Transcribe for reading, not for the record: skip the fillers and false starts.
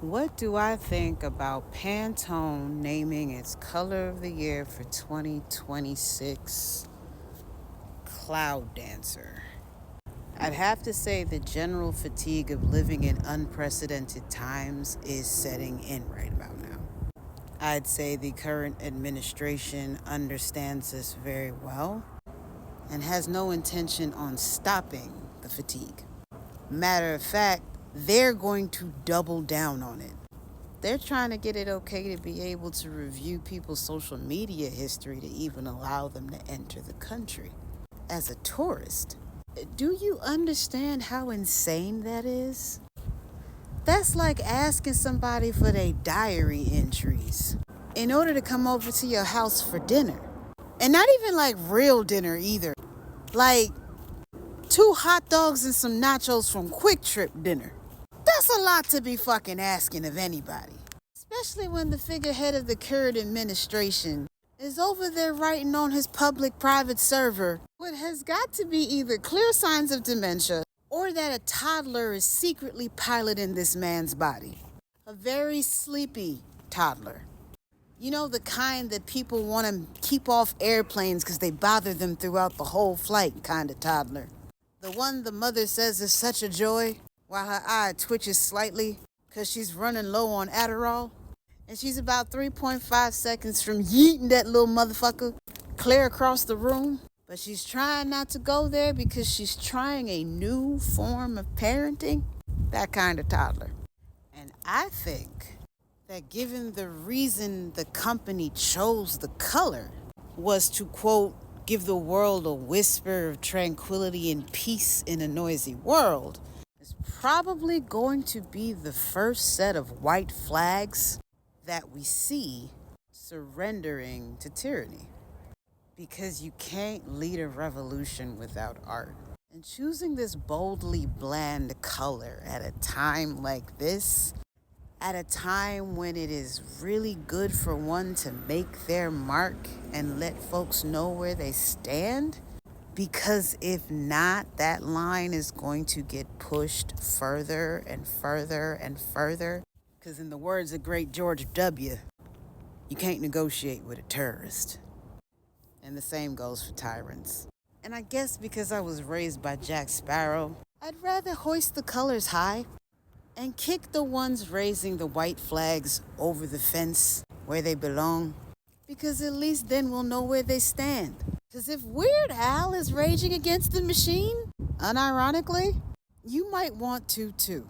What do I think about Pantone naming its color of the year for 2026 Cloud Dancer? I'd have to say the general fatigue of living in unprecedented times is setting in right about now. I'd say the current administration understands this very well and has no intention on stopping the fatigue. Matter of fact, they're going to double down on it. They're trying to get it okay to be able to review people's social media history to even allow them to enter the country as a tourist. Do you understand how insane that is? That's like asking somebody for their diary entries in order to come over to your house for dinner. And not even like real dinner either. Like 2 hot dogs and some nachos from Quick Trip dinner. That's a lot to be fucking asking of anybody. Especially when the figurehead of the current administration is over there writing on his public-private server what has got to be either clear signs of dementia or that a toddler is secretly piloting this man's body. A very sleepy toddler. You know, the kind that people want to keep off airplanes because they bother them throughout the whole flight kind of toddler. The one the mother says is such a joy while her eye twitches slightly because she's running low on Adderall. And she's about 3.5 seconds from yeeting that little motherfucker clear across the room. But she's trying not to go there because she's trying a new form of parenting. That kind of toddler. And I think that given the reason the company chose the color was to, quote, give the world a whisper of tranquility and peace in a noisy world, it's probably going to be the first set of white flags that we see surrendering to tyranny. Because you can't lead a revolution without art. And choosing this boldly bland color at a time like this, at a time when it is really good for one to make their mark and let folks know where they stand, because if not, that line is going to get pushed further and further and further. Because in the words of great George W., you can't negotiate with a terrorist. And the same goes for tyrants. And I guess because I was raised by Jack Sparrow, I'd rather hoist the colors high and kick the ones raising the white flags over the fence where they belong. Because at least then we'll know where they stand. Because if Weird Al is raging against the machine, unironically, you might want to too.